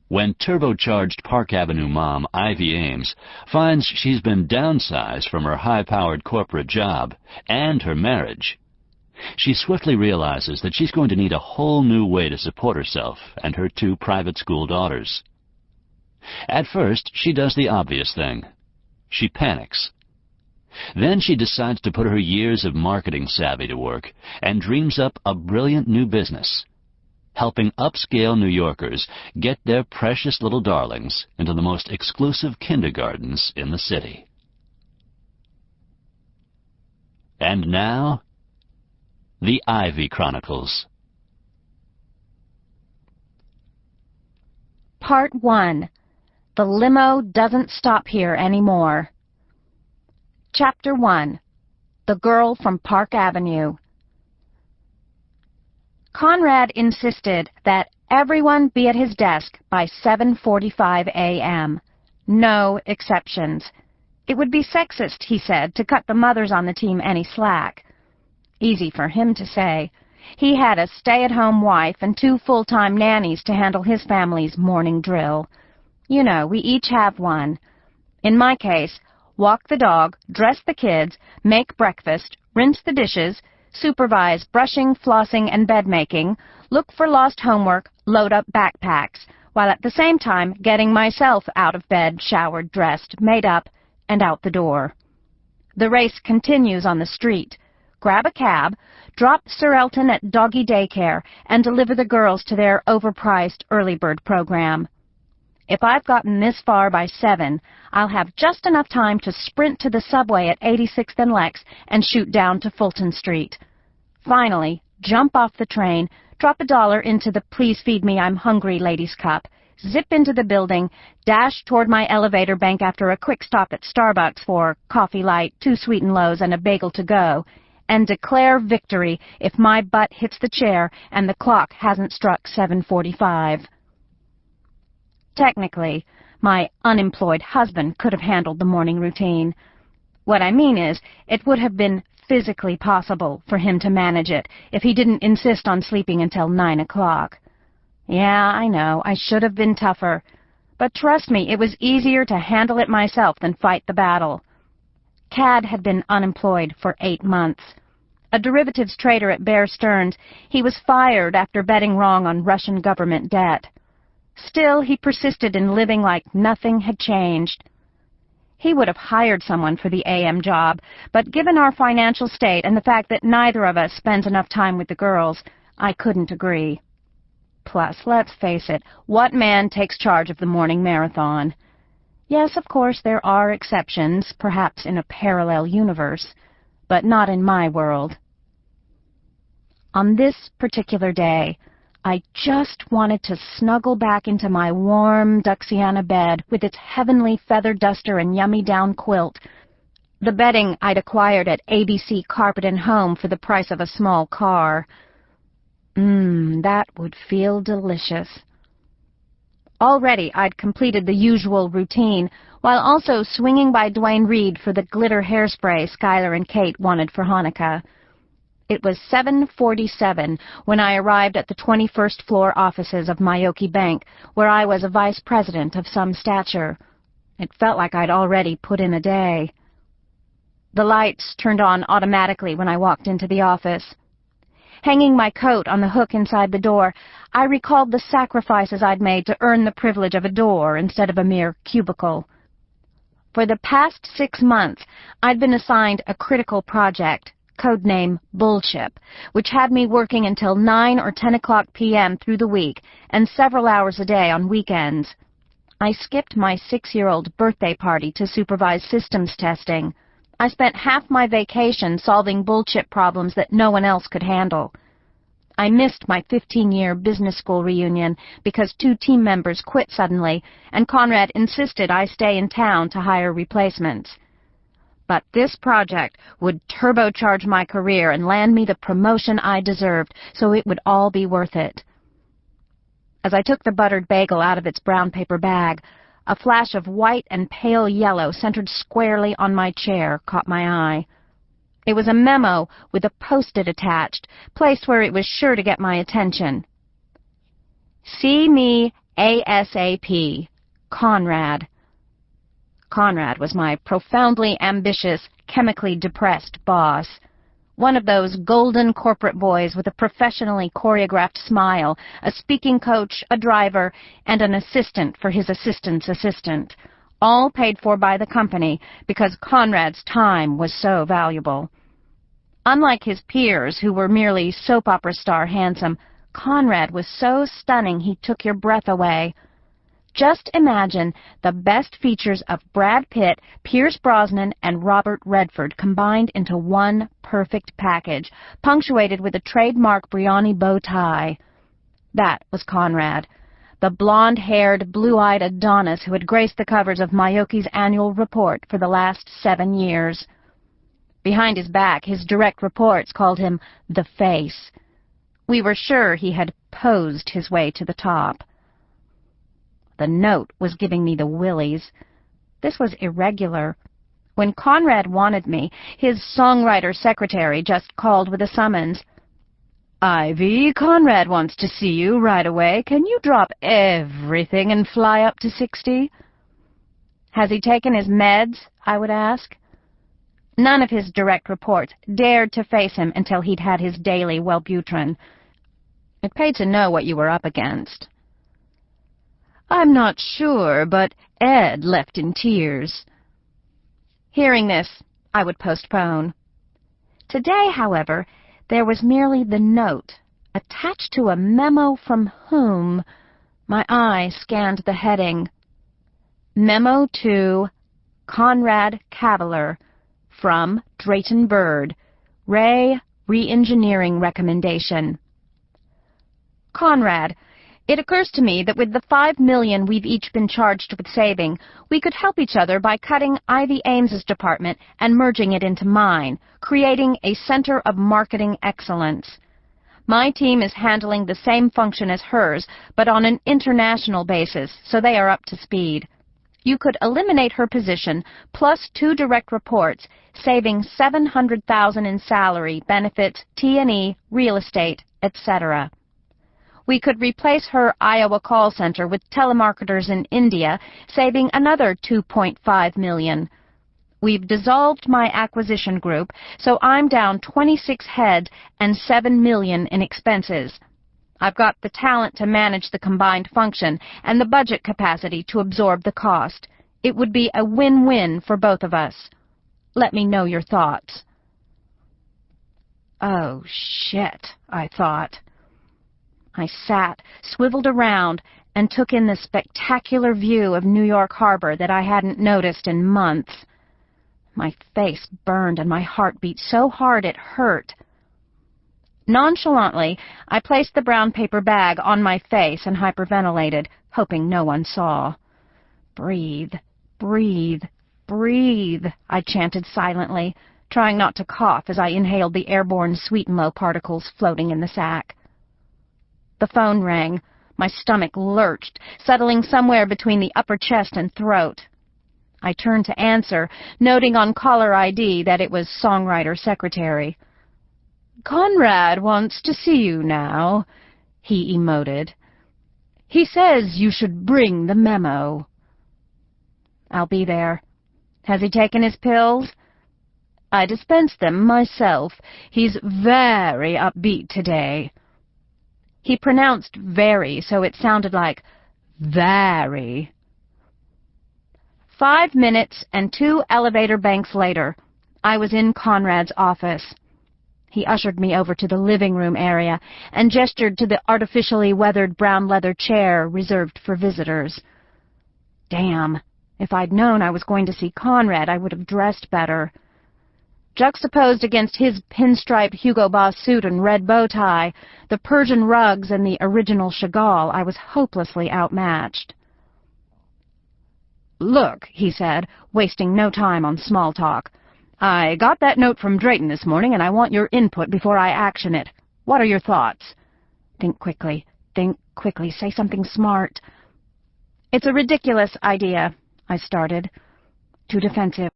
when turbocharged Park Avenue mom Ivy Ames finds she's been downsized from her high-powered corporate job and her marriage, she swiftly realizes that she's going to need a whole new way to support herself and her 2 private school daughters. At first, she does the obvious thing. She panics. Then she decides to put her years of marketing savvy to work and dreams up a brilliant new business, helping upscale New Yorkers get their precious little darlings into the most exclusive kindergartens in the city. And now, the Ivy Chronicles. Part 1. The limo doesn't stop here anymore. Chapter 1. The Girl from Park Avenue. Conrad insisted that everyone be at his desk by 7:45 a.m. No exceptions. It would be sexist, he said, to cut the mothers on the team any slack. Easy for him to say. He had a stay-at-home wife and 2 full-time nannies to handle his family's morning drill. You know, we each have one. In my case, walk the dog, dress the kids, make breakfast, rinse the dishes, supervise brushing, flossing, and bed-making, look for lost homework, load up backpacks, while at the same time getting myself out of bed, showered, dressed, made up, and out the door. The race continues on the street. Grab a cab, drop Sir Elton at doggy daycare, and deliver the girls to their overpriced early bird program. If I've gotten this far by 7, I'll have just enough time to sprint to the subway at 86th and Lex and shoot down to Fulton Street. Finally, jump off the train, drop $1 into the please feed me I'm hungry ladies' cup, zip into the building, dash toward my elevator bank after a quick stop at Starbucks for coffee light, 2 sweet and lows, and a bagel to go, and declare victory if my butt hits the chair and the clock hasn't struck 7:45. Technically, my unemployed husband could have handled the morning routine. What I mean is, it would have been physically possible for him to manage it if he didn't insist on sleeping until 9 o'clock. Yeah, I know, I should have been tougher. But trust me, it was easier to handle it myself than fight the battle. Cad had been unemployed for 8 months. A derivatives trader at Bear Stearns, he was fired after betting wrong on Russian government debt. Still, he persisted in living like nothing had changed. He would have hired someone for the AM job, but given our financial state and the fact that neither of us spends enough time with the girls, I couldn't agree. Plus, let's face it, what man takes charge of the morning marathon? Yes, of course, there are exceptions, perhaps in a parallel universe, but not in my world. On this particular day, I just wanted to snuggle back into my warm Duxiana bed with its heavenly feather duster and yummy down quilt, the bedding I'd acquired at ABC Carpet and Home for the price of a small car. That would feel delicious. Already I'd completed the usual routine, while also swinging by Duane Reade for the glitter hairspray Skylar and Kate wanted for Hanukkah. It was 7:47 when I arrived at the 21st floor offices of Mayoki Bank, where I was a vice president of some stature. It felt like I'd already put in a day. The lights turned on automatically when I walked into the office. Hanging my coat on the hook inside the door, I recalled the sacrifices I'd made to earn the privilege of a door instead of a mere cubicle. For the past 6 months, I'd been assigned a critical project, codename Bullship, which had me working until 9 or 10 o'clock p.m. through the week and several hours a day on weekends. I skipped my 6-year-old birthday party to supervise systems testing. I spent half my vacation solving bullshit problems that no one else could handle. I missed my 15-year business school reunion because 2 team members quit suddenly, and Conrad insisted I stay in town to hire replacements. But this project would turbocharge my career and land me the promotion I deserved, so it would all be worth it. As I took the buttered bagel out of its brown paper bag, a flash of white and pale yellow centered squarely on my chair caught my eye. It was a memo with a post-it attached, placed where it was sure to get my attention. See me ASAP. Conrad. Conrad was my profoundly ambitious, chemically depressed boss. One of those golden corporate boys with a professionally choreographed smile, a speaking coach, a driver, and an assistant for his assistant's assistant, all paid for by the company because Conrad's time was so valuable. Unlike his peers, who were merely soap opera star handsome, Conrad was so stunning he took your breath away. Just imagine the best features of Brad Pitt, Pierce Brosnan, and Robert Redford combined into one perfect package, punctuated with a trademark Brioni bow tie. That was Conrad, the blonde-haired, blue-eyed Adonis who had graced the covers of Mayoki's annual report for the last 7 years. Behind his back, his direct reports called him the Face. We were sure he had posed his way to the top. The note was giving me the willies. This was irregular. When Conrad wanted me, his songwriter secretary just called with a summons. "Ivy, Conrad wants to see you right away. Can you drop everything and fly up to 60? "Has he taken his meds?" I would ask. None of his direct reports dared to face him until he'd had his daily Wellbutrin. It paid to know what you were up against. "I'm not sure, but Ed left in tears." Hearing this, I would postpone. Today, however, there was merely the note, attached to a memo from whom? My eye scanned the heading. Memo to Conrad Caviller, from Drayton Bird, re-engineering recommendation. Conrad, it occurs to me that with the $5 million we've each been charged with saving, we could help each other by cutting Ivy Ames's department and merging it into mine, creating a center of marketing excellence. My team is handling the same function as hers, but on an international basis, so they are up to speed. You could eliminate her position, plus 2 direct reports, saving $700,000 in salary, benefits, T&E, real estate, etc. We could replace her Iowa call center with telemarketers in India, saving another $2.5 million. We've dissolved my acquisition group, so I'm down 26 heads and $7 million in expenses. I've got the talent to manage the combined function and the budget capacity to absorb the cost. It would be a win-win for both of us. Let me know your thoughts. Oh, shit, I thought. I sat, swiveled around, and took in the spectacular view of New York Harbor that I hadn't noticed in months. My face burned and my heart beat so hard it hurt. Nonchalantly, I placed the brown paper bag on my face and hyperventilated, hoping no one saw. "Breathe, breathe, breathe," I chanted silently, trying not to cough as I inhaled the airborne sweet and low particles floating in the sack. The phone rang. My stomach lurched, settling somewhere between the upper chest and throat. I turned to answer, noting on caller ID that it was songwriter secretary. "Conrad wants to see you now," he emoted. "He says you should bring the memo." "I'll be there. Has he taken his pills?" "I dispensed them myself. He's very upbeat today." He pronounced very, so it sounded like very. 5 minutes and 2 elevator banks later, I was in Conrad's office. He ushered me over to the living room area and gestured to the artificially weathered brown leather chair reserved for visitors. Damn, if I'd known I was going to see Conrad, I would have dressed better. Juxtaposed against his pinstriped Hugo Boss suit and red bow tie, the Persian rugs and the original Chagall, I was hopelessly outmatched. "Look," he said, wasting no time on small talk, "I got that note from Drayton this morning, and I want your input before I action it. What are your thoughts?" Think quickly, say something smart. "It's a ridiculous idea," I started. Too defensive.